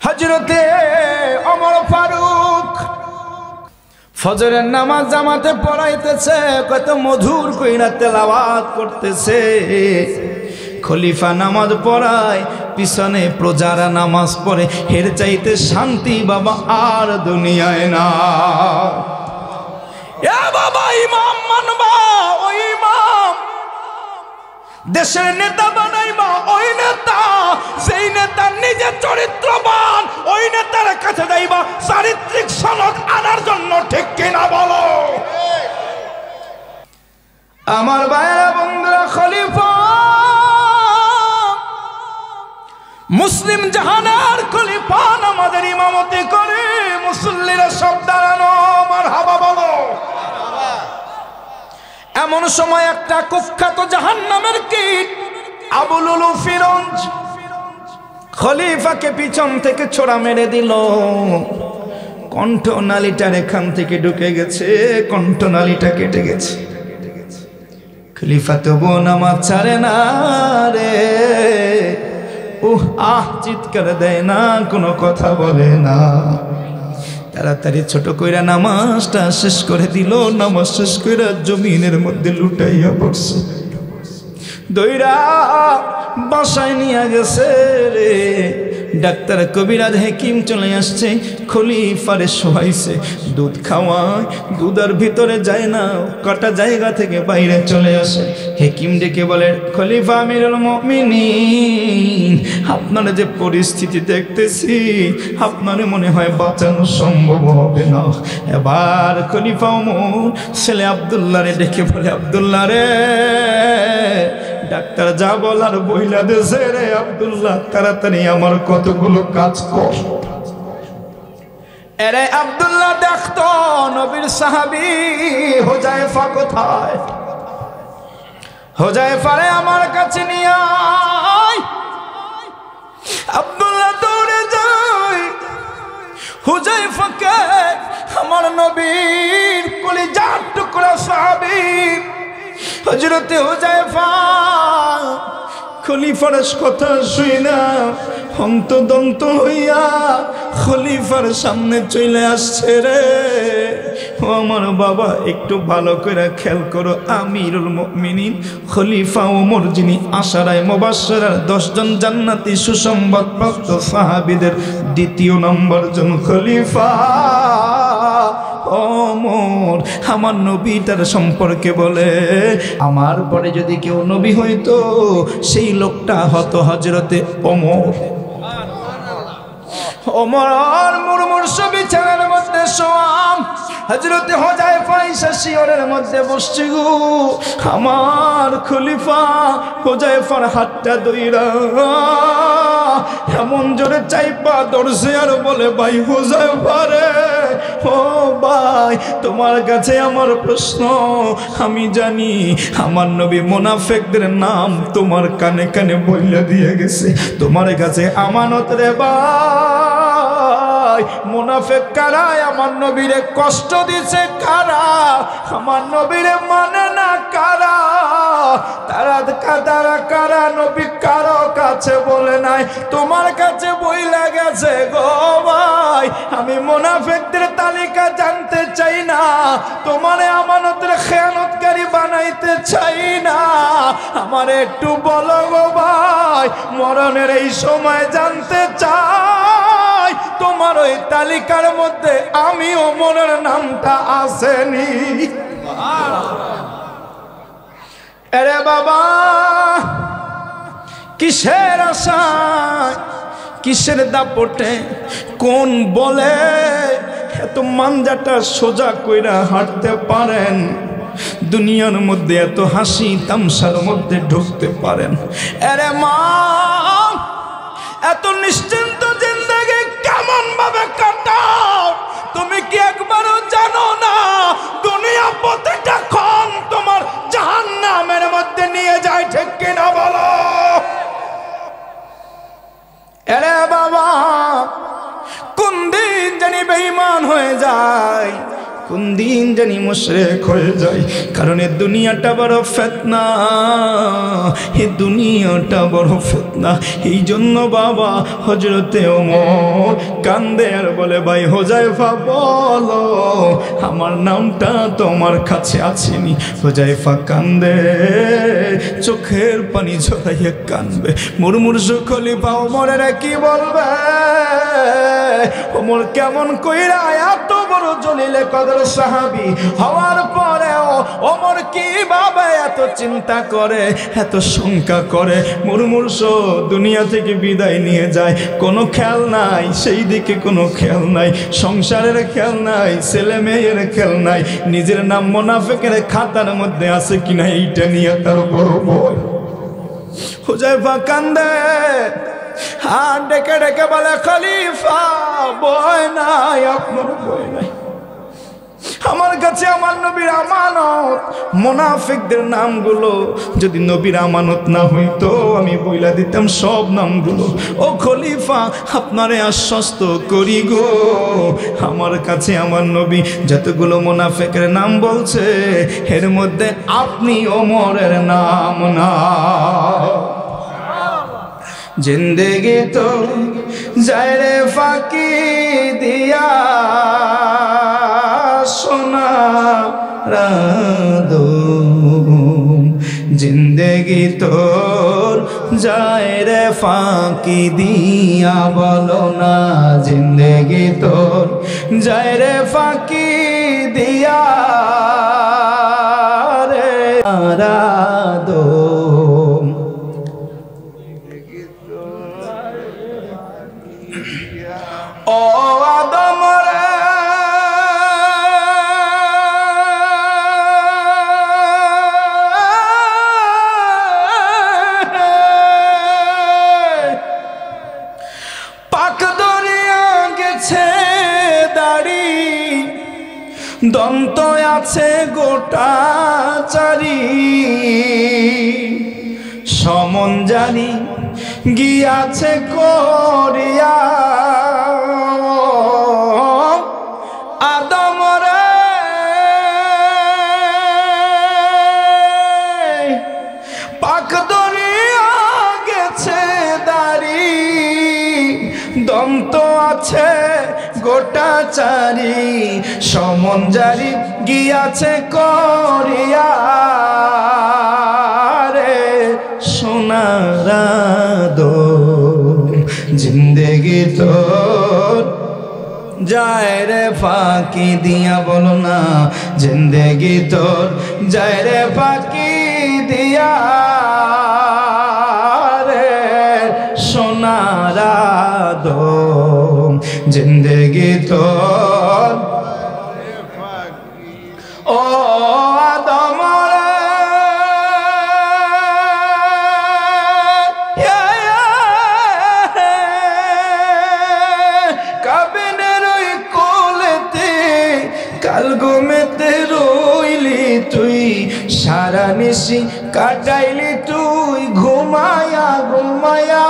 হযরতে ওমর ফারুক ফজরের নামাজ জামাতে পড়াইতেছে, কত মধুর কইরা তেলাওয়াত করতেছে। খলিফা নামাজ পড়ায়, পিছনে প্রজারা নামাজ পড়ে। এর চাইতে শান্তি বাবা আর দুনিয়ায় না। এ বাবা, ইমাম মানবা, ওই ইমাম দেশের নেতা বানাইবা, ওই নেতা যেই নেতা নিজে চরিত্রবান, ওই নেতার কাছে যাইবা চারিত্রিক সনদ আনার জন্য, ঠিক কিনা বলো? আমার ভাইয়েরা বন্ধুরা, খলিফা মুসলিম জাহানের খলিফা আমাদের ইমামতি করে, মুসল্লিরা সব দাঁড়ানো, মারহাবা বলো। এমন সময় একটা কুখ্যাত জাহান্নামের কীট আবু লুলু ফিরোজ খলিফাকে পিছন থেকে ছোড়া মেরে দিল। কণ্ঠনালীটার এখান থেকে ঢুকে গেছে, কণ্ঠনালীটা কেটে গেছে। খলিফা তবুও নামাজ ছাড়ে না রে, চিৎকার দেয় না, কোনো কথা বলে না। তাড়াতাড়ি ছোট কইরা নামাজটা শেষ করে দিল। নামাজ শেষ কইরা জমিনের মধ্যে লুটাইয়া পড়ছে। দইরা বাসায় নিয়ে গেছে রে। ডাক্তার কবিরাজ হেকিম চলে আসছে, খলিফারে শোয়াইছে, দুধ খাওয়ায়, দুধ আর ভিতরে যায় না, কটা জায়গা থেকে বাইরে চলে আসে। হেকিম ডেকে বলে, খলিফা আমিরুল মুমিনিন, আপনার যে পরিস্থিতি দেখতেছি, আপনার মনে হয় বাঁচানো সম্ভব হবে না। এবার খলিফা ওমর ছেলে আব্দুল্লাহ রে ডেকে বলে, আব্দুল্লাহ রে, ডাক্তার যা বলার বইলা দেছে রে আব্দুল্লাহ, তাড়াতাড়ি আমার কতগুলো কাজ কর। এরে আব্দুল্লাহ দেখতো নবীর সাহাবী হুযায়ফা কোথায়। হুযায়ফারে আমার কাছে নিয়ে আয়। আব্দুল্লাহ দৌড়ে যায়, হুযায়ফাকে, আমার নবীর কলিজার টুকরা সাহাবী হযরতে হুযায়ফা খলিফার কথা শুইনা হন্তদন্ত হইয়া খলিফার সামনে চলে আসছে রে। ও আমার বাবা, একটু ভালো করে খেয়াল করো, আমিরুল মুমিনিন খলিফা ওমর, যিনি আশারায়ে মুবাশশারার 10 জন জান্নাতি সুসংবাদপ্রাপ্ত সাহাবীদের দ্বিতীয় নম্বর জন খলিফা ওমর, আমার নবী তার সম্পর্কে বলে, আমার পরে যদি কেউ নবী হইতো সেই লোকটা হতো হযরতে ওমর। ওমর মুরমুরস বিছানার মধ্যে শোয়া, হযরতে হুযায়ফা ঈশা শিয়রের মধ্যে বসছে গো। আমার খলিফা হুযায়ফার হাতটা ধইরা এমন জোরে চাইপা ধরছে আর বলে, ভাই হুযায়ফা রে, ও ভাই, তোমার কাছে আমার প্রশ্ন। আমি জানি আমার নবী মুনাফিকদের নাম তোমার কানে কানে বইলা দিয়ে গেছে, তোমার কাছে আমানত রে ভাই। মুনাফিক কারা? আমার নবীরে কষ্ট দিছে কারা? আমার নবীরে মানে না কারা? তারা কারা? নবী কারো কাছে বলে নাই, তোমার কাছে বইলা গেছে গো ভাই। আমি মুনাফিকদের তালিকা জানতে চাই না, তোমারে আমানতের খেয়ানতকারী বানাইতে চাই না। আমারে একটু বলো গো ভাই, মরণের এই সময় জানতে চাই, তোমার ওই তালিকার মধ্যে আমি ওমরের নামটা আসেনি? আরে বাবা, কিসের আশায়, কিসের দাপটে, কোন বলে এত মানজাটা সোজা কইরা হাঁটতে পারেন? দুনিয়ার মধ্যে এত হাসি তামসার মধ্যে ঢুকতে পারেন? আরে মা, এত নিশ্চিন্ত জিন্দেগি কেমন ভাবে কাটাও? তুমি কি একবারও জানো না দুনিয়া প্রত্যেকটা ক্ষণ তোমার জাহান্নামের মধ্যে নিয়ে যায়, ঠিক কিনা বলো? আরে বাবা, কোন দিন জানি বেঈমান হয়ে যায়, কোন দিন জানি মুশরিক হয়ে যাই। কারণ এই দুনিয়াটা বড় ফিতনা, এই দুনিয়াটা বড় ফিতনা। এই জন্য বাবা হযরতে ওমর কান্দে আর বলে, ভাই হুযায়ফা বলো আমার নামটা তোমার কাছে আসেনি। হুযায়ফা কান্দে, চোখের পানি ঝরাইয়া কান্দবে। মুরমুরশু খলিফা ওমরের কি বলবে? ওমর কেমন কইরা এত বড় জলিলে কদর সাহাবী হওয়ার পরেও ওমর কিভাবে এত চিন্তা করে, এত শঙ্কা করে? মুরমুরশু দুনিয়া থেকে বিদায় নিয়ে যায়, কোনো খেয়াল নাই সেই দিকে, কোনো খেয়াল নাই, সংসারের খেয়াল নাই, ছেলে মেয়ের খেয়াল নাই, নিজের নাম মুনাফিকের খাতার মধ্যে আছে কিনা এইটা নিয়ে তার বড় ভয়। হুযায়ফা কান্দে আর ডেকে ডেকে বলে, খলিফা ভয় নাই, আপনার ভয় নাই, আমার কাছে আমার নবীর আমানত। মুনাফিকদের নামগুলো যদি নবীর আমানত না হইতো আমি বইলা দিতাম সব নামগুলো। ও খলিফা আপনারে আশ্বস্ত করি গো, আমার কাছে আমার নবী যতগুলো মুনাফিকের নাম বলছে এর মধ্যে আপনি ওমরের নাম না। জিন্দেগি তো যায় রে ফাঁকি দিয়া সোনা রাদো, জিন্দেগি তোর যায় রে ফাঁকি দিয়া, বলো না জিন্দেগি তোর যায় রে ফাঁকি দিয়া রে রাদো। ও আদম রে পাক দরিয়া গেছে দাড়ি, দন্ত আছে গোটা চারি, সমন জানি গিয়াছে করিয়া, আদম রে পাক দরিয়া গেছে দাড়ি, দন্ত আছে গোটা চারি, সমন জারি গিয়াছে করিয়া রে সোনারাদো। জিন্দেগি তোর যায় রে ফাঁকি দিয়া, বলো না জিন্দেগি তোর যায় রে ফাঁকি দিয়া রে সোনারাদো। জিন্দেগি তোর ও আদম রে কাবিনের ওই কোলেতে কাল ঘুমেতে রইলি তুই, সারা নিশি কাটাইলি তুই ঘুমায়া ঘুমায়া।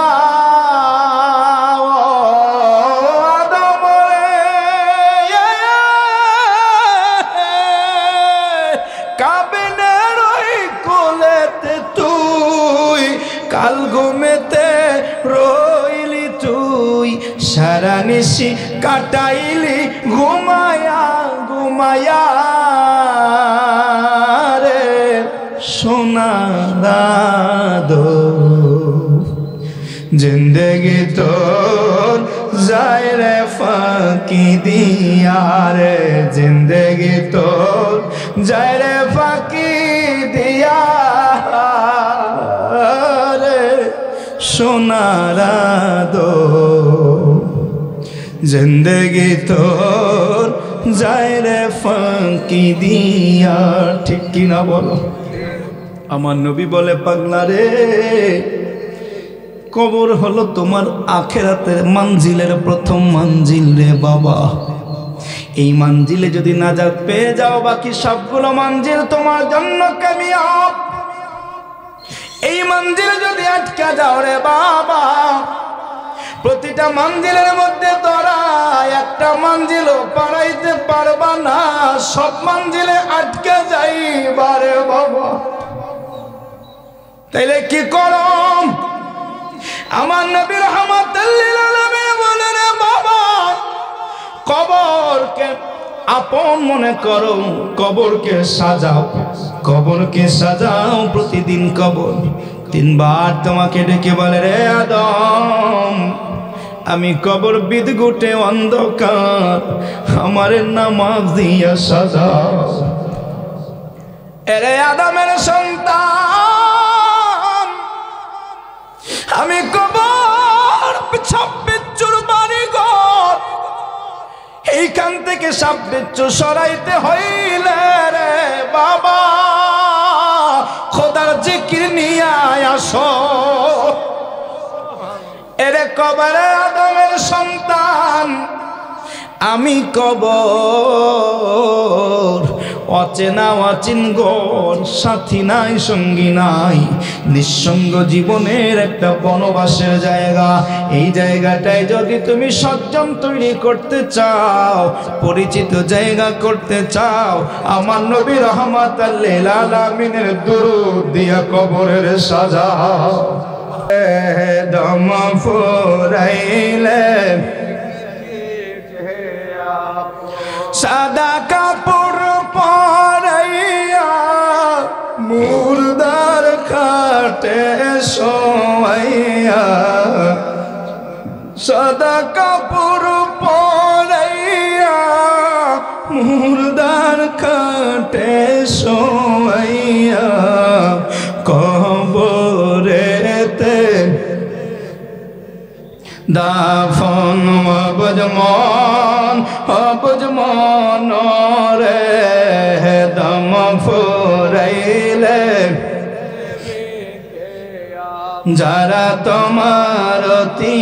কাল ঘুমেতে রইলি তুই, সারা নিশি কাটাইলি ঘুমায়া ঘুমায়া রে সোনারাদো। জিন্দেগি তোর যায় রে ফাঁকি দিয়া রে, জিন্দেগি তোর যায় রে ফাঁকি দিয়া রে সোনারাদো। জিন্দেগি তোর যায় রে ফাঁকি দিয়া, ঠিক কিনা বলো? আমার নবী বলে, পাগলা রে কবর হলো তোমার আখেরাতের মানজিলের প্রথম মানজিল রে বাবা। এই মানজিলে যদি নাজাত পেয়ে যাও বাকি সবগুলো মানজিল তোমার জন্য কামিয়াব। এই মঞ্জিলে যদি আটকা যাও রে বাবা, প্রতিটা মঞ্জিলের মধ্যে তোরা একটা মঞ্জিলও পাড়াইতে পারবা না, সব মঞ্জিলে আটকে যাইবারে বাবা। তাইলে কি করম? আমার নবী রাহমাতুল লিল আলামিন বলেন, বাবা কবরকে আপন মনে করো, কবরকে সাজাও, কবরকে সাজাও। প্রতিদিন কবর 3 বার তোমাকে ডেকে বলে, রে আদম আমি কবর বিদঘুটে অন্ধকার, আমার নামাজ দিয়া সাজাও। এরে আদমের সন্তান, আমি কবর সাপ বিচ্ছুর বাড়িঘর, এইখান থেকে সাপ বিচ্ছু সরাইতে হইলে রে বাবা খোদার জিকির নিয়ে আসো। এরে কবরে আদমের সন্তান, আমি কবর অচেনা অচিন ঘর, সাথী নাই সঙ্গী নাই, নিঃসঙ্গ জীবনের একটা বনবাসের জায়গা। এই জায়গাটায় যদি তুমি সজ্জন তৈরি করতে চাও, পরিচিত জায়গা করতে চাও, আমার নবী রাহমাতুল লিল আলামিনের দুরূদ দিয়া কবরের সাজাও। দম ফুরাইলে সাদা কাপড় পরাইয়া, মুর্দার খাটে শোয়াইয়া, সাদা কাপড় পরাইয়া, মুর্দার খাটে শোয়াইয়া, কবরেতে দাফন অবজমন রে দম ফুরাইলে, যারা তোমার অতি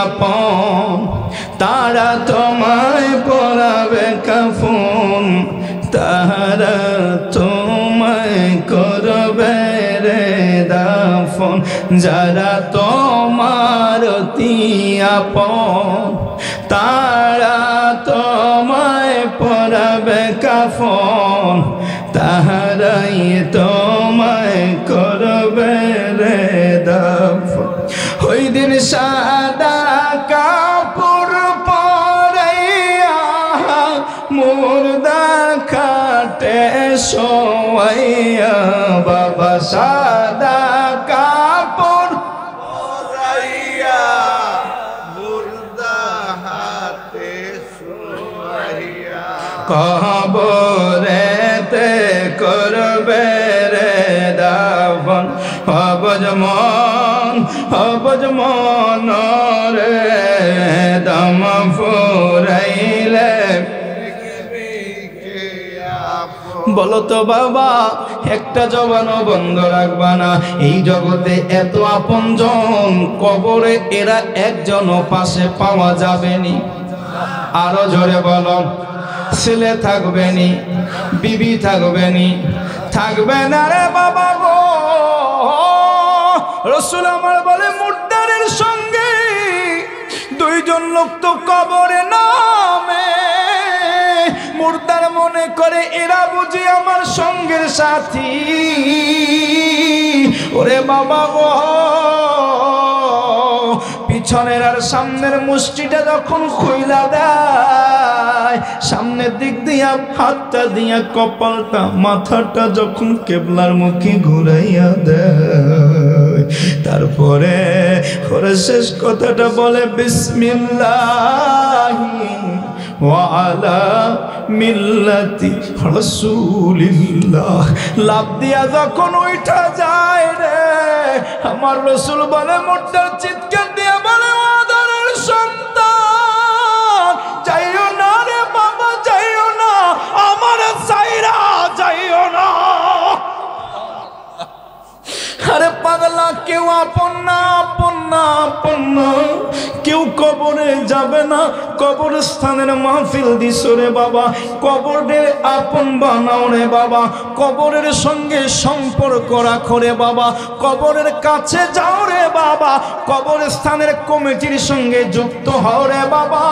আপন তারা তোমায় পরাবে কাফন, তারা তোমায় করবে রে দাফন। যারা তোমার অতি আপন তারা তোমায় পরাবে কাফন, তাহারাই তোমায় করবে রে দাফন। ওই দিন সাদা কাপড় পরাইয়া, মুর্দার খাটে শোয়াইয়া, বাবা সাদা কাপড় পরাইয়া, মুর্দা হাতে শোয়াইয়া, কবরেতে করবে রে দাফন। অবজমন রে দম ফুরাইলে। বলো তো বাবা, একটা জবানও বন্ধ রাখবা না। এই জগতে এত আপনজন, কবরে এরা একজনও পাশে পাওয়া যাবে নি। আরো জোরে বলো, ছেলে থাকবে নি, বিবি থাকবে নি, থাকবে না রে বাবা গো। রাসূল আমার বলে, মুর্দারের সঙ্গে 2 জন লোক তো কবরে নামে, মুর্দার মনে করে এরা বুঝি আমার সঙ্গের সাথী। ওরে বাবা গো, পিছনের আর সামনের মুষ্টিটা যখন খুইলা দেয়, সামনের দিক দিয়া হাতটা দিয়া কপালটা মাথাটা যখন কেবলার মুখে ঘুরাইয়া দেয়, তারপরে ওরে শেষ কথাটা বলে, বিসমিল্লাহি ওয়া আলা মিল্লাতি রাসূলিল্লাহ। লাভ দিয়া যখন উঠা যায় রে, আমার রাসূল বলে, মুর্দার চিৎকার দিয়া বলে, আদরের সন্তান যাইও না রে বাবা, যাইও না, আমার সাইরা যাইও না। আরে পাগলা, কেউ আপন না, আপন না, আপন না, কেউ কবরে যাবে না, কবরস্থানের মাহফিল দিছো রে বাবা, কবরের আপন বানাও রে বাবা, কবরের সঙ্গে সম্পর্ক রাখো রে বাবা, কবরের কাছে যাও রে বাবা, কবরস্থানের কমিটির সঙ্গে যুক্ত হও রে বাবা,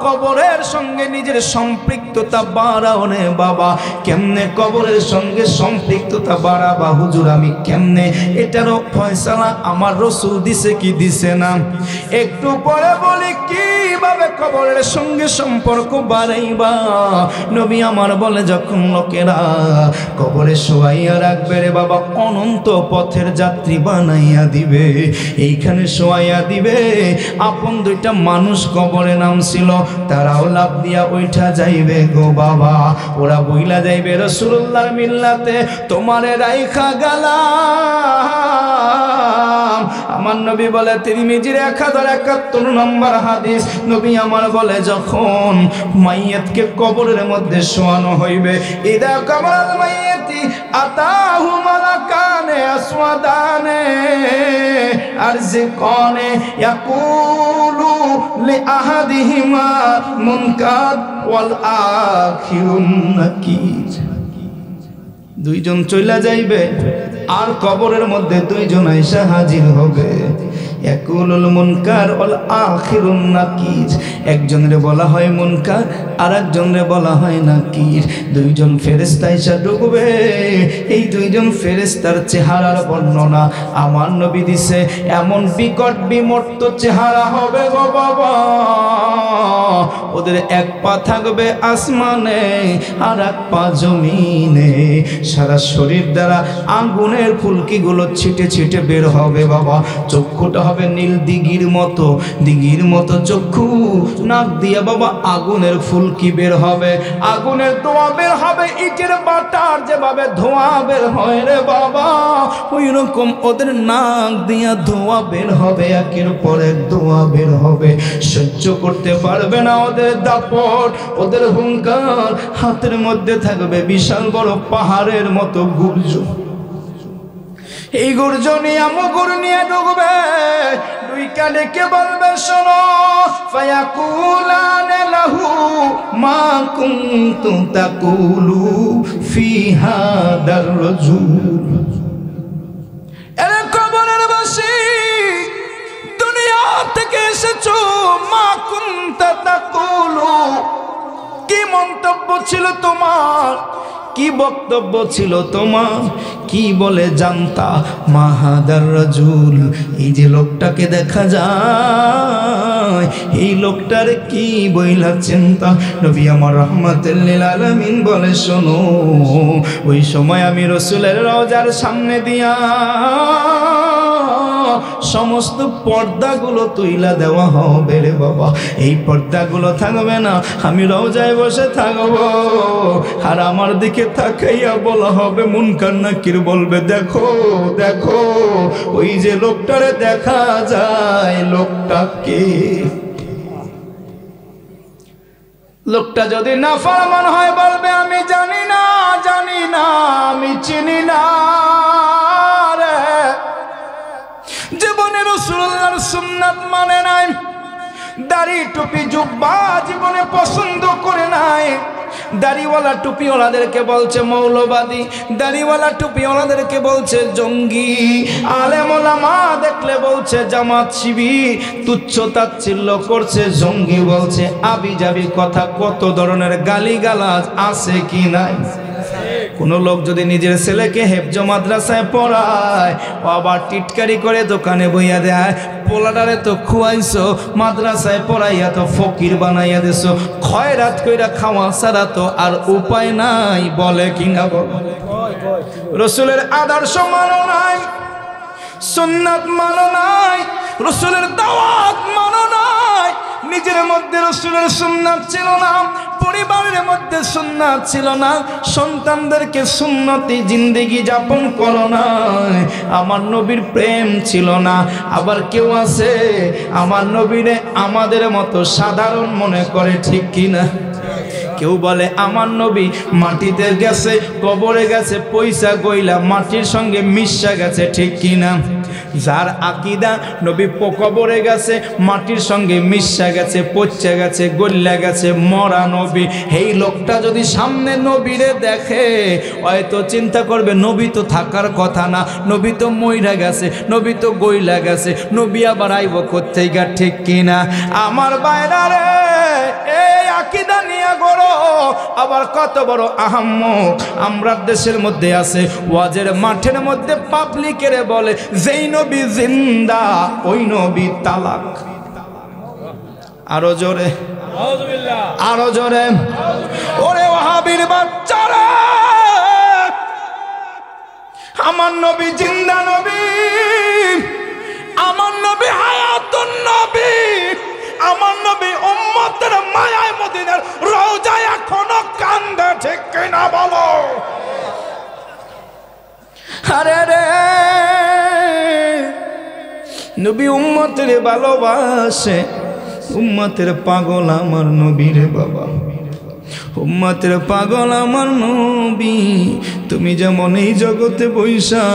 কবরের সঙ্গে নিজের সম্পৃক্ততা বাড়াও রে বাবা। কেমনে কবরের সঙ্গে সম্পৃক্ততা বাড়াবা হুজুর, আমি কেমনে? এটারও ফয়সালা আমার রাসূল দিছে কি দিছে না? একটু পরে বলি কিভাবে কবরের সঙ্গে সম্পর্ক বাড়াইবা। নবী আমার বলে, যখন লোকেরা কবরে শোয়াইয়া রাখবে রে বাবা, অনন্ত পথের যাত্রী বানাইয়া দিবে, এইখানে শোয়াইয়া দিবে। আপন দুইটা মানুষ কবরে নামছিল, তারাও লাভ দিয়া ওইটা যাইবে গো বাবা। ওরা বইলা যাইবে রাসূলুল্লাহর মিল্লাতে তোমারে রাইখা গেলাম। আমার নবী বলে, তিরমিজির 1071 নম্বর হাদিস, নবী আমার বলে, যখন মাইয়াতকে কবরের মধ্যে শোয়ানো হইবে, ইদা কামাল মাইয়াতি আতাহু মালাকানে আসওয়াদানে আরজিকানে ইয়াকুলু লিআহাদিহিমা মুনকার ওয়াল আখিরুন নাকির। দুইজন চলে যাইবে, আর কবরের মধ্যে দুইজন আইসা হাজির হবে। ইয়াকুলুল মুনকার ওয়াল আখিরুন নাকির। একজনের বলা হয় মুনকার, আর একজনের বলা হয় নাকির। দুইজন ফেরেশতা আইসা ঢুকবে। এই দুইজন ফেরেশতার চেহারার বর্ণনা আমার নবী দিছে, এমন বিকট বিমর্ত চেহারা হবে গো বাবা। ওদের এক পা থাকবে আসমানে, আর এক পা জমিনে। সারা শরীর দ্বারা আগুনের ফুলকিগুলো ছিটে ছিটে বের হবে বাবা। চক্ষুটা হবে নীল দিঘির মতো, দিঘির মতো চক্ষু। নাক দিয়ে বাবা আগুনের ফুলকি বের হবে, আগুনের ধোঁয়া বের হবে। ইটের বাটার যেভাবে ধোঁয়া বের হয় রে বাবা, ওই রকম ওদের নাক দিয়া ধোঁয়া বের হবে, একের পর এক ধোঁয়া বের হবে। সহ্য করতে পারবে না ওদের দাপট, ওদের হুঙ্কার। হাতের মধ্যে থাকবে বিশাল বড় পাহাড়ের মতো গর্জন। এই গর্জনে আমগুর নিয়ে ঢুকবে, দুই কানে কে বলবে শোনো, ফায়াকুলানে লাহু মা কুনতুম তাকুলু ফি হাদার রাজুল। এরে কবরের বাসী, দুনিয়া থেকে এসেছো, মা কুনতা তাকুলু, কি মন্তব্য ছিল তোমার, কি বক্তব্য ছিল তোমার, কি বলে জানতা মাহাদার রাজুল। এই যে লোকটাকে দেখা যায়, এই লোকটার কি বইলা চিন্তা। নবী আমার রাহমাতুল লিল আলামিন বলে, শোনো, ওই সময় আমি রাসূলের রওজার সামনে দিয়া সমস্ত পর্দাগুলো তুইলা দেওয়া হবে রে বাবা। এই পর্দাগুলো থাকবে না, আমি রওজায় বসে থাকবো, আর আমার দিকে তাকাইয়া বলা হবে, মুনকার নাকির বলবে, দেখো দেখো, ওই যে লোকটারে দেখা যায়, লোকটা কে? লোকটা যদি নাফরমান হয় বলবে, আমি জানি না, জানি না, আমি চিনি না। জীবনে রাসূলুল্লাহর সুন্নাত মানে নাই, দাড়ি টুপি জুব্বা জীবনে পছন্দ করে নাই। দাড়িওয়ালা টুপিওয়ালাদেরকে বলছে মৌলবাদী, দাড়িওয়ালা টুপিওয়ালাদেরকে বলছে জঙ্গি, আলেম ওলামা দেখলে বলছে জামাত শিবির, তুচ্ছ তাচ্ছিল্য করছে, জঙ্গি বলছে, আবি যাবি কথা, কত ধরনের গালিগালাজ আছে কি নাই? কোন লোক যদি নিজের ছেলেকে হেফজ মাদ্রাসায় পড়ায়, ও আবার টিটকারি করে দোকানে বইয়া দেয়, পোলাডারে তো খুয়াইছো, মাদ্রাসায় পড়াইয়া তো ফকির বানাইয়া দিছো, খয়রাত কইরা খাওয়া ছাড়া তো আর উপায় নাই, বলে কিনা বল? রাসূলের আদর্শ মানো নাই, সুন্নাত মানো নাই, রাসূলের দাওয়াত মানো নাই, নিজের মধ্যে রাসূলের সুন্নাত ছিল না, পরিবারের মধ্যে সুন্নাত ছিল না, সন্তানদেরকে সুন্নতি জিন্দেগি যাপন করো না, আমার নবীর প্রেম ছিল না। আবার কেউ আছে আমার নবীরে আমাদের মতো সাধারণ মনে করে, ঠিক কিনা? কেউ বলে আমার নবী মাটিতে গেছে, কবরে গেছে, পয়সা গইলা মাটির সঙ্গে মিশা গেছে, ঠিক কিনা? যার আকীদা নবী কবরে গেছে, মাটির সঙ্গে মিশা গেছে, পচে গেছে, গল্লা গেছে, মরা নবী, এই লোকটা যদি সামনে নবীরে দেখে হয়তো চিন্তা করবে নবী তো থাকার কথা না, নবী তো মইরা গেছে, নবী তো গইলা গেছে, নবী আবার আইব কোত্থেকে, ঠিক কিনা? আমার বাইরা রে, এই আকীদা নিয়ে গড়ো আবার কত বড় আহাম্মক। আমরা দেশের মধ্যে আছে, ওয়াজের মাঠের মধ্যে পাবলিকের বলে যেই নবী জিন্দা ওই নবী তালাক। আরো জোরে, আরো জোরে। ওরে ওয়াহাবীর বাচ্চারা, আমার নবী জিন্দা নবী, আমার নবী হায়াতুন নবী, আমার নবী উম্মতের মায়ায় মদিনার রওজায় এখনো কান্দে, ঠিক কিনা বলো? আরে রে, নবী উম্মতের ভালোবাসে, উম্মতের পাগল আমার নবী রে বাবা, উম্মতের পাগল আমার নবী। তুমি যেমন এই জগতে বৈশা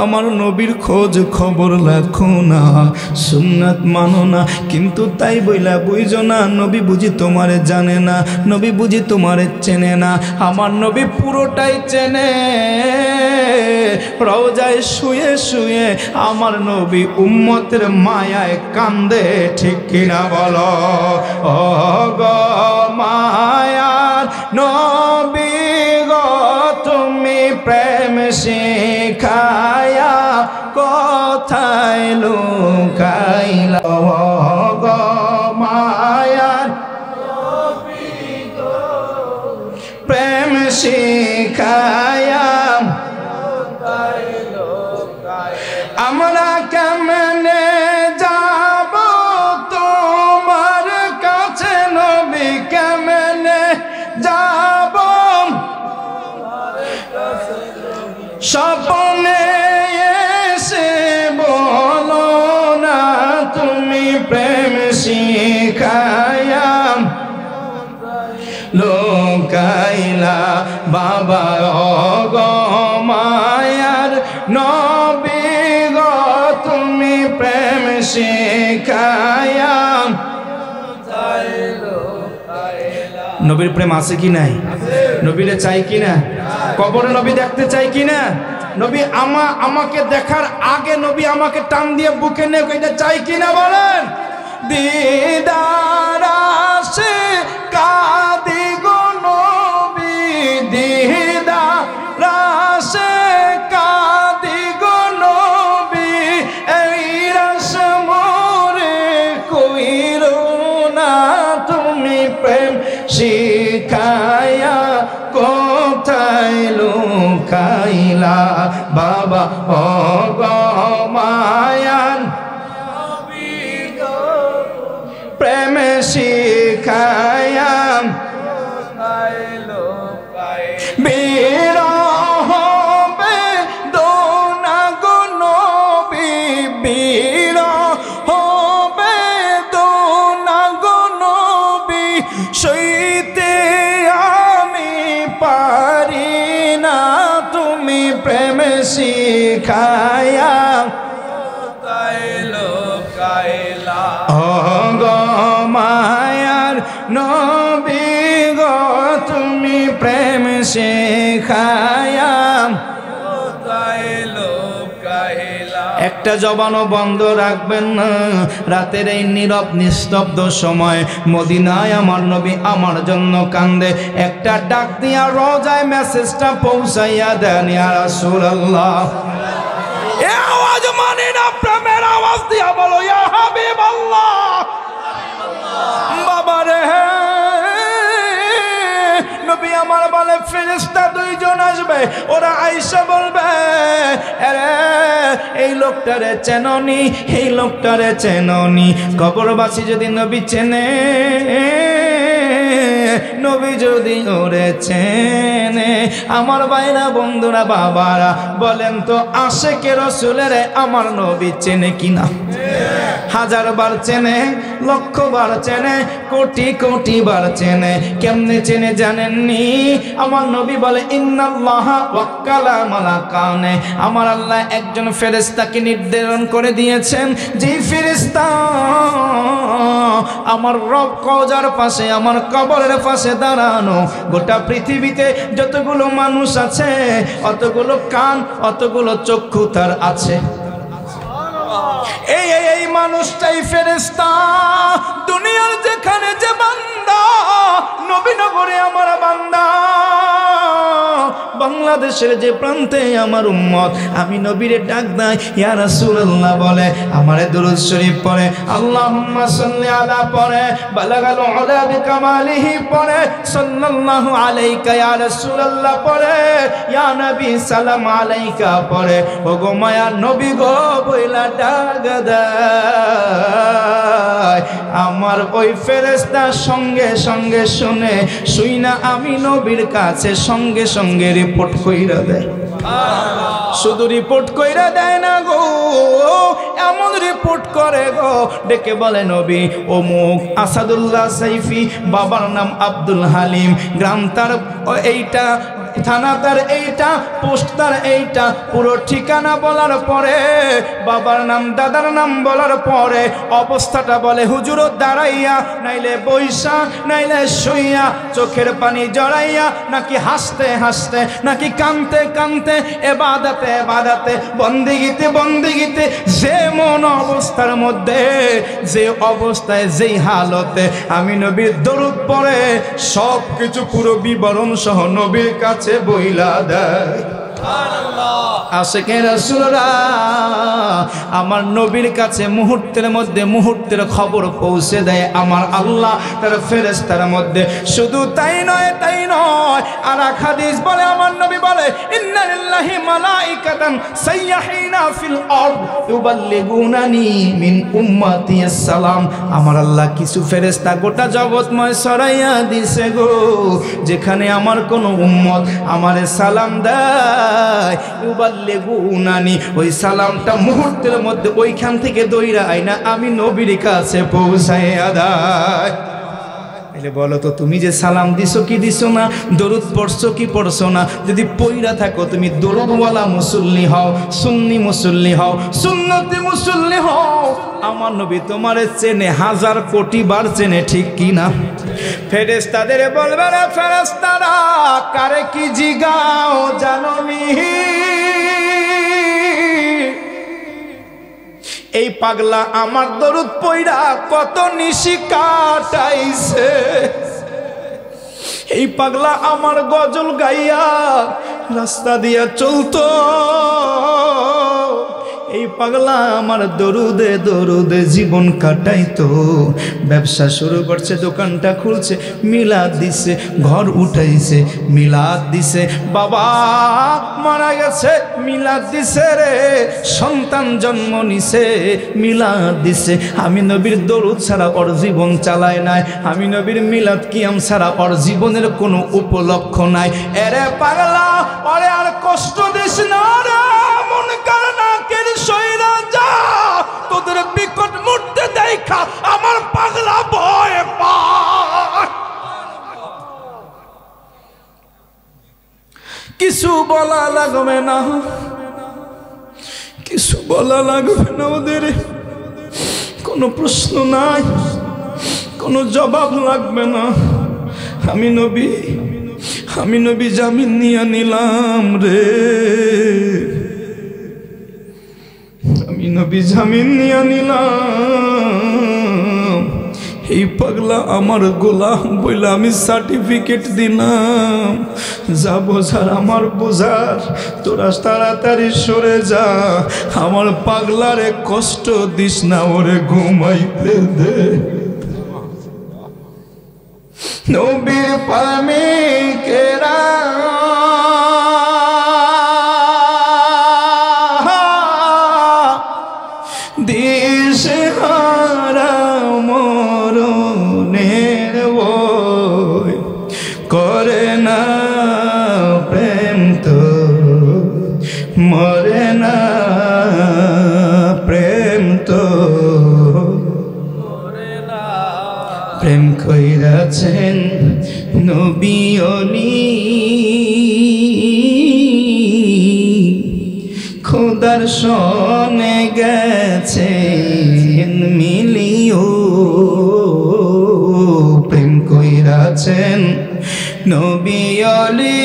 আমার নবীর খোঁজ খবর রাখো না, সুন্নাত মানো না, কিন্তু তাই বইলা বুঝো না নবী বুঝি তোমারে জানে না, নবী বুঝি তোমারে চেনে না। আমার নবী পুরোটাই চেনে। রওজায় শুয়ে শুয়ে আমার নবী উম্মতের মায়ায় কান্দে, ঠিক কিনা বলো? ও গো মায়ার নবী গো, তুমি প্রেম শিখায়া কোথায় লুকাইলা? ও গো মায়ার নবী গো, প্রেম শিখায়া আমরা কেমনে যাব তোমার কাছে নবী, কেমনে যাব? স্বপ্নে এসে বলো না তুমি প্রেম শিখায়া লোকাইলা বাবা। ও গো মায়ার নবী গো, তুমি প্রেম শিখায়া। নবীর প্রেম আছে কি নাই? নবীরে চাই কি না? কবরে নবী দেখতে চাই কি না? নবী আমাকে দেখার আগে নবী আমাকে টান দিয়ে বুকে নেক, এটা চাই কি না বলেন? দিদার আসে কাঁদি গো নবী, দিদার আসে কাঁদি গো নবী, এই রস মোরে কইরো না তুমি প্রেম শিখায়া কোথায় লুকাইলা বাবা। ও গো মায়ান প্রেম শিখায়া বিরহ বেদনা গো নবী, বিরহ বেদনা গো নবী, সইতে আমি পারি না তুমি প্রেম শিখায়া। ও গো মায়ার নবী গো, তুমি প্রেম শিখায়া। একটা জবানও বন্ধ রাখবেন না। রাতের এই নীরব নিস্তব্ধ সময় মদিনায় আমার নবী আমার জন্য কান্দে। একটা ডাক দিয়া রওজায় মেসেজটা পৌঁছাইয়া দেন, ইয়া রাসূলুল্লাহ। এ আওয়াজ মানে না, প্রেমের আওয়াজ দিয়া বলো ইয়া হাবিবাল্লাহ। বাবা রে, নবী আমার বলে ফেরেশতা দুইজন আসবে, ওরা আয়েশা বলবে আরে এই লোকটারে চেননি, এই লোকটারে চেননি। কবরবাসী যদি নবী চেনে, নবী যদি ওরে চেনে, আমার ভাইরা বন্ধুরা বাবারা বলেন তো আশেকে রাসূলের আমার নবী চেনে কিনা? হাজার বার চেনে, লক্ষ বার চেনে, কোটি কোটি বার চেনে। কেমনে চেনে জানেননি? আমার নবী বলে ইন্নাল্লাহা ওয়াক্কালা মালাকানে, আমার আল্লাহ একজন ফেরেশতাকে নির্ধারণ করে দিয়েছেন, যেই ফেরেশতা আমার রব কবরের পাশে, আমার কবরের পাশে দাঁড়ানো। গোটা পৃথিবীতে যতগুলো মানুষ আছে, অতগুলো কান, অতগুলো চক্ষু তার আছে। এই মানুষটাই ফেরেশতা। দুনিয়ার যেখানে যে বান্দা, নবীনগরে আমার বান্দা, বাংলাদেশের যে প্রান্তে আমার উম্মত, আমি নবীরে ডাক দেই ইয়া রাসূলুল্লাহ বলে, আমারে দুরূদ শরীফ পড়ে, আল্লাহুম্মা সাল্লি আলা পড়ে, বালাগাল উলা বিকামালিহি পড়ে, সাল্লাল্লাহু আলাইকা ইয়া রাসূলুল্লাহ পড়ে, ইয়া নবী সালাম আলাইকা পড়ে। ওগো মায়ার নবী গো বইলা ডাক দেয়। আমার ওই ফেরেশতা সঙ্গে সঙ্গে শুনে, শুইনা আমি নবীর কাছে সঙ্গে সঙ্গে রিপোর্ট কইরা দেয়। শুধু রিপোর্ট কইরা দেয় না গো, এমন রিপোর্ট করে গো, ডেকে বলে নবী অমুক আসাদুল্লাহ সাইফি, বাবার নাম আব্দুল হালিম, গ্রাম তার এইটা, থানা তার এইটা, পোস্ট তার এইটা, পুরো ঠিকানা বলার পরে, বাবার নাম দাদার নাম বলার পরে অবস্থাটা বলে, হুজুর দাঁড়াইয়া, নাইলে বইসা, নাইলে শুইয়া, চোখের পানি জড়াইয়া, নাকি হাসতে হাসতে, নাকি কানতে কানতে, এবাদাতে এবাদাতে, বন্দিগিতে বন্দিগিতে, যে মন অবস্থার মধ্যে, যে অবস্থায়, যেই হালতে আমি নবীর দরুদ পড়ে সব কিছু পুরো বিবরণ সহ নবীর কাছে বইলা দেয়। আশিকে রাসূলরা আমার নবীর কাছে মুহূর্তের মধ্যে, মুহূর্তের খবর পৌঁছে দেয় আমার আল্লাহ তার ফেরেশতার মধ্যে। শুধু তাই নয়, তাই নয়, আর এক হাদিস বলে, আমার নবী বলে, ইন্না লিল্লাহি মালাইকাতান সাইয়াহিনা ফিল আরদ ইউবাল্লিগুনানি মিন উম্মতি আসসালাম। আমার আল্লাহ কিছু ফেরেশতা গোটা জগৎময় ছড়াইয়া দিছে গো, যেখানে আমার কোন উম্মত আমারে সালাম দেয়, ইউবাল্লিগুনানি, ওই সালামটা মুহূর্তের মধ্যে ওইখান থেকে দইরা আইনা আমি নবীর কাছে পৌঁছাইয়া দেয়। বলো তো, তুমি যে সালাম দিছো কি দিছো না, দরুদ পড়ছো কি পড়ছো না, যদি পইরা থাকো তুমি দরুদওয়ালা মুসল্লি হও, সুন্নি মুসল্লি হও, সুন্নতি মুসল্লি হও, আমার নবী তোমারে চেনে, হাজার কোটি বার চেনে, ঠিক কি না? ফেরেশতাদের বলবে, রে ফেরেশতারা কারে কি জিগাও জানোনি? এই পাগলা আমার দরুদ পইরা কত নিশি কাটাইছে, এই পাগলা আমার গজল গাইয়া রাস্তা দিয়া চলতো, এই পাগলা আমার দরুদে দরুদে জীবন কাটাইতো। ব্যবসা শুরু করছে, দোকানটা খুলছে, মিলাদ দিছে, ঘর উঠাইছে, মিলাদ দিছে, বাবা মারা গেছে, মিলাদ দিছে রে, সন্তান জন্ম নিছে, মিলাদ দিছে। আমি নবীর দরুদ ছাড়া ওর জীবন চালায় নাই, আমি নবীর মিলাদ কিয়াম ছাড়া ওর জীবনের কোনো উপলক্ষ নাই। এরে পাগলা, ওরে আর কষ্ট দিস না রে, মন কারণা কের সইরা যা, তোদের বিকট মুহূর্তে দেখা আমার পাগলা ভয় পায়। কিছু বলা লাগবে না, কিছু বলা লাগবে না, ওদের কোনো প্রশ্ন নাই, কোনো জবাব লাগবে না। আমি নবী জামিন নিয়ে নিলাম রে, আমি নবী জামিন নিয়ে নিলাম। এই পাগলা আমার গোলাম বইলা আমি সার্টিফিকেট দিলাম, যা বোঝার আমার বোঝার, তোরা তাড়াতাড়ি সরে যা, আমার পাগলারে কষ্ট দিস না, ওরে ঘুমাইতে দে। নবীর প্রেমিকেরা দিশেহারা মরণের ওই করে না প্রেম, তো মরে না প্রেম তো প্রেম কইরাছেন নবী ওলি খোদার সনে গেছেন মিলিও প্রেম কইরাছেন নবী ওলি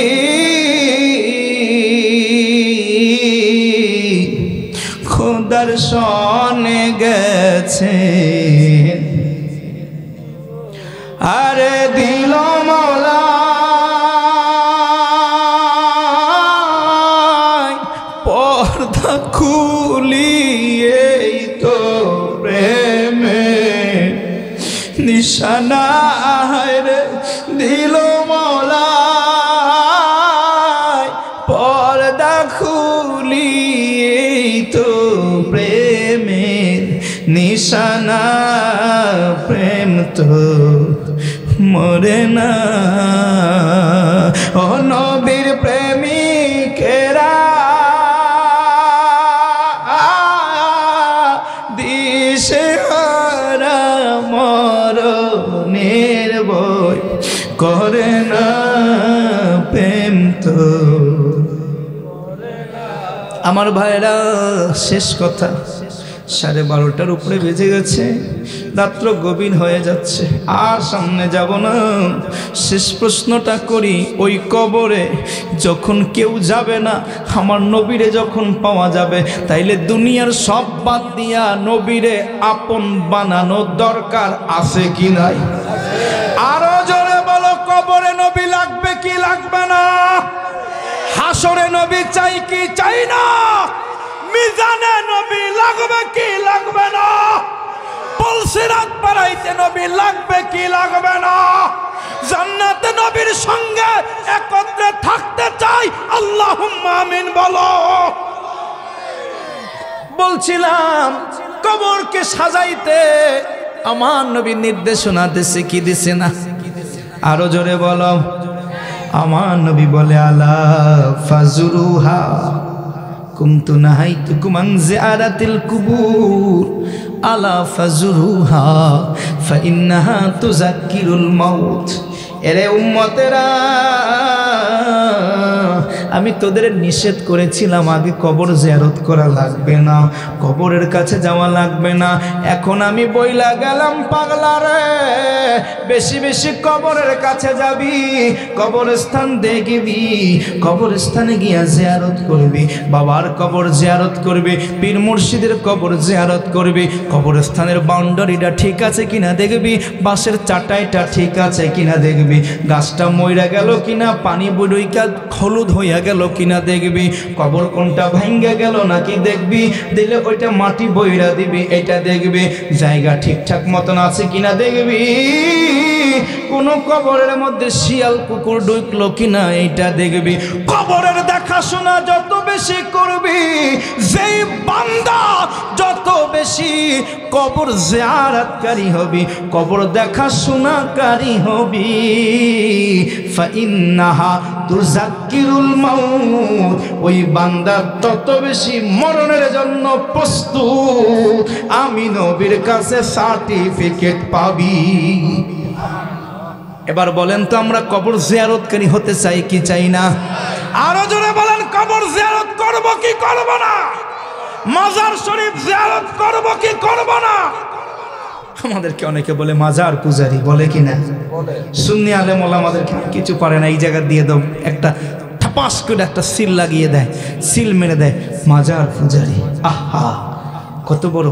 খোদার সনে গেছেন আরে দিল মৌলা পর্দা খুলিয়ে তো প্রেমে নিশানা রে দিল মৌলা পর্দা খুলিয়ে তো প্রেমের নিশানা প্রেম তো মরে না ও নবীর প্রেমিকেরা দিশেহারা মরণের বই করে না প্রেম তো আমার ভাইরা শেষ কথা 12:30 উপরে বেজে গেছে রাত্র গভীর হয়ে যাচ্ছে আর সামনে যাব না শেষ প্রশ্নটা করি ওই কবরে যখন কেউ যাবে না আমার নবীরে যখন পাওয়া যাবে তাইলে দুনিয়ার সব বাদ দিয়া নবীরে আপন বানানো দরকার আছে কি নাই আরো জোরে বলো কবরে নবী লাগবে কি লাগবে না হাসরে নবী চাই কি চাই না মিজানে নবী লাগবে কি লাগবে না পুলসিরাত পারাইতে নবী লাগবে কি লাগবে না জান্নাতে নবীর সঙ্গে একত্রে থাকতে চাই আল্লাহুম্মা আমিন বলো বলছিলাম কবরকে সাজাইতে আমার নবী নির্দেশনা দিছে কি দিছে না আরো জোরে বলো আমার নবী বলে আলা ফাজুরুহা কুনতু নাহাইতুকুম আন জিয়ারাতিল কুবুর আলা ফাজুরুহা ফাইন্নাহা তুযাক্কিরুল মাউত এরে উম্মতেরা আমি তোদের নিষেধ করেছিলাম আগে কবর জিয়ারত করা লাগবে না কবরের কাছে যাওয়া লাগবে না এখন আমি বইলা গেলাম পাগলা রে বেশি বেশি কবরের কাছে যাবি কবরস্থান দেখবি কবরস্থানে গিয়া জিয়ারত করবি বাবার কবর জিয়ারত করবি পীর মুর্শিদের কবর জিয়ারত করবি কবরস্থানের বাউন্ডারিটা ঠিক আছে কিনা দেখবি বাঁশের চাটাইটা ঠিক আছে কিনা দেখবি গাছটা মইরা গেল কিনা পানি বুড়ইকা হলুদ হইয়া গেল কিনা দেখবি কবর কোনটা ভাঙ্গা গেল নাকি দেখবি দিলে ওইটা মাটি বইরা দিবি এটা দেখবি জায়গা ঠিকঠাক মতন আছে কিনা দেখবি কোন কবরের মধ্যে শিয়াল কুকুর ঢুকলো কিনা এইটা দেখবি কবরের দেখাশোনা যত বেশি করবি যেই বান্দা যত বেশি কবর জিয়ারতকারী হবি কবর দেখাশোনাকারী হবি ফাইন্নাহা তুযাক্কিরুল মাউত ওই বান্দা তত বেশি মরণের জন্য প্রস্তুত আমি নবীর কাছে সার্টিফিকেট পাবি এবার বলেন তো আমরা কবর জিয়ারতকারী হতে চাই কি চাই না আরো জোরে বলেন কবর জিয়ারত করব কি করব না মাজার শরীফ জিয়ারত করব কি করব না আমাদেরকে অনেকে বলে মাজার পূজারি বলে কিনা সুন্নি আলেম ওলামাদেরকে কিছু পারে না এই জায়গা দিয়ে দাও একটা ঠাপাস করে একটা সিল লাগিয়ে দেয় সিল মেরে দেয় মাজার পূজারি আহা কত বড়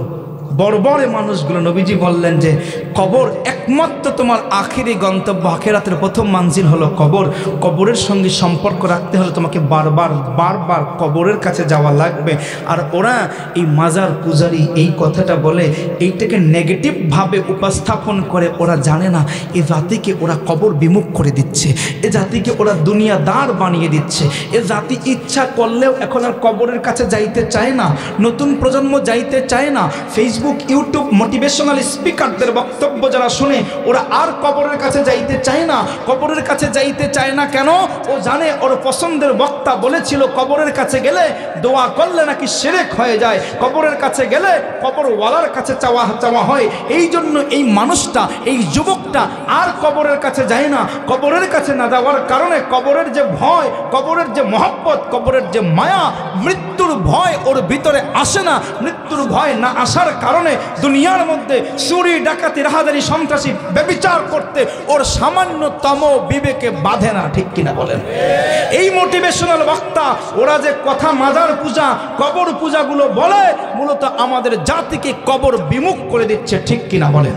বড় বড় মানুষগুলো নবীজি বললেন যে কবর একমাত্র তোমার আখেরি গন্তব্য আখিরাতের প্রথম মানজিল হলো কবর কবরের সঙ্গে সম্পর্ক রাখতে হলে তোমাকে বারবার বারবার কবরের কাছে যাওয়া লাগবে আর ওরা এই মাজার পূজারি এই কথাটা বলে এইটাকে নেগেটিভভাবে উপস্থাপন করে ওরা জানে না এ জাতিকে ওরা কবর বিমুখ করে দিচ্ছে এ জাতিকে ওরা দুনিয়াদার বানিয়ে দিচ্ছে এ জাতি ইচ্ছা করলেও এখন আর কবরের কাছে যাইতে চায় না নতুন প্রজন্ম যাইতে চায় না ফেসবুক ইউটিউব মোটিভেশনাল স্পিকারদের বক্তব্য যারা শুনে কারণে ওরা আর কবরের কাছে যাইতে চায় না। কবরের কাছে যাইতে চায় না কেন? ও জানে ওর পছন্দের বক্তা বলেছিল কবরের কাছে গেলে দোয়া করলে নাকি শিরক হয়ে যায়, কবরের কাছে গেলে কবরওয়ালার কাছে চাওয়া হয়। এই জন্য এই মানুষটা, এই যুবকটা আর কবরের কাছে যায় না। কবরের কাছে না যাওয়ার কারণে কবরের যে ভয়, কবরের যে মহব্বত, কবরের যে মায়া, মৃত্যুর ভয় ওর ভিতরে আসে না। মৃত্যুর ভয় না আসার কারণে দুনিয়ার মধ্যে চুরি, ডাকাতি, রাহাজানি, সন্ত্রাসী, ব্যভিচার করতে ওর সামান্যতম বিবেকে বাধে না। ঠিক কিনা বলেন? এই মোটিভেশনাল বক্তা ওরা যে কথা মাজার পূজা, কবর পূজাগুলো বলে, মূলত আমাদের জাতিকে কবর বিমুখ করে দিচ্ছে। ঠিক কিনা বলেন?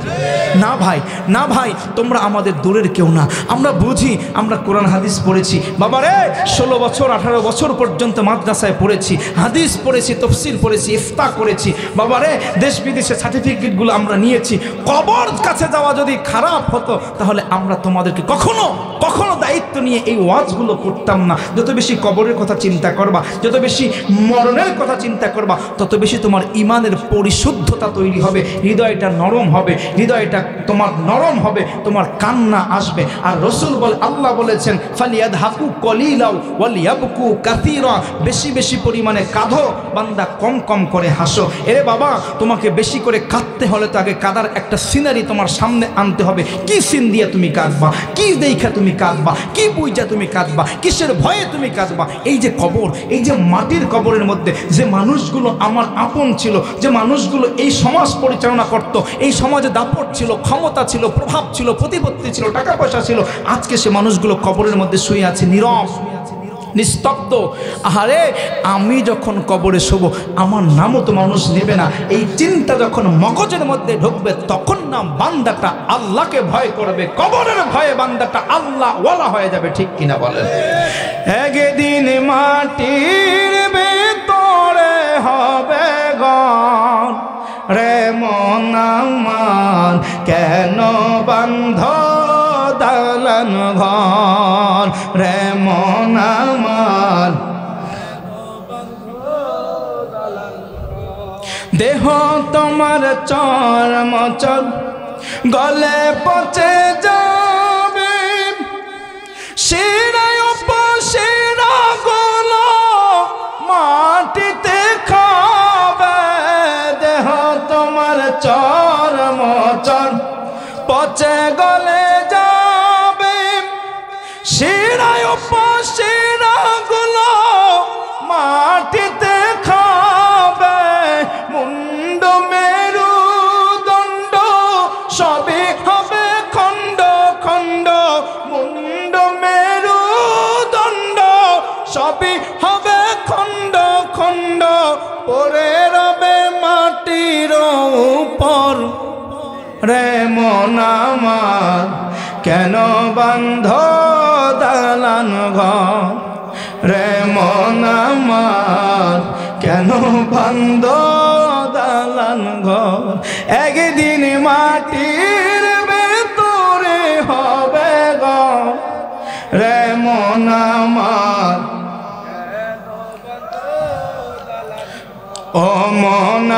না ভাই, না ভাই, তোমরা আমাদের দূরের কেউ না। আমরা বুঝি, আমরা কোরআন হাদিস পড়েছি। বাবারে 16 বছর 18 বছর পর্যন্ত মাদ্রাসায় পড়েছি, হাদিস পড়েছি, তফসির পড়েছি, ইফতা করেছি। বাবারে দেশ বিদেশে সার্টিফিকেটগুলো আমরা নিয়েছি। কবর কাছে যাওয়া যদি খারাপ হতো তাহলে আমরা তোমাদেরকে কখনো দায়িত্ব নিয়ে এই ওয়াজগুলো করতাম না। যত বেশি কবরের কথা চিন্তা করবা, যত বেশি মরণের কথা চিন্তা করবা, তত বেশি তোমার ইমানের পরিশুদ্ধতা তৈরি হবে, হৃদয়টা নরম হবে, হৃদয়টা তোমার নরম হবে, তোমার কান্না আসবে। আর রসুল আল্লাহ বলেছেন ফালিয়াদহাকু কলিলাও ওয়ালিয়াবকু কাসীরা, বেশি বেশি পরিমাণে কাঁদো, বান্দা কম কম করে হাসো। এরে বাবা, তোমাকে বেশি করে কাঁদতে হলে তো আগে কাদার একটা সিনারি তোমার সামনে আনতে হবে। কি সিন দিয়ে তুমি কাঁদবা, কি দেখা তুমি কাঁদবা, কি বুঝা তুমি কাঁদবা, কিসের ভয়ে তুমি কাঁদবা। এই যে কবর, এই যে মাটির কবরের মধ্যে যে মানুষগুলো আমার আপন ছিল, যে মানুষগুলো এই সমাজ পরিচালনা করত, এই সমাজে দাপট ছিল, ক্ষমতা ছিল, প্রভাব ছিল, প্রতিপত্তি ছিল, টাকা পয়সা ছিল, আজকে সে মানুষগুলো কবরের মধ্যে শুয়ে আছে নীরব, নিস্তব্ধ। আহারে, আমি যখন কবরে শোবো আমার নামও তো মানুষ নেবে না। এই চিন্তা যখন মগজের মধ্যে ঢুকবে তখন না বান্দাটা আল্লাহকে ভয় করবে, কবরের ভয়ে বান্দাটা আল্লাহ ওয়ালা হয়ে যাবে। ঠিক কিনা বলেন? একদিন মাটির ভিতরে হবে গণ রে মন আমার, কেন বান্ধ দালান ঘর রে মন আমার, দেহ তোমার চর্মচল গলে পচে যাবে, শিরায় উপশিরা গুলো মাটিতে খাবে, দেহ তোমার চর্মচল পচে গলে যাবে, শিরায় উপশিরা গুলো মাটিতে খাবে, মুন্ড মেরু দণ্ড সবে হবে খণ্ড খণ্ড, মুন্ড মেরু দণ্ড সবে হবে খণ্ড খণ্ড, পড়ে রবে মাটির উপর রে মন আমার, কেন বান্ধ দালান ঘর রে মন আমার, কেন বান্ধ দালান ঘর, একদিন মাটির ভেতরে হবে ঘর রে মন আমার, ও মন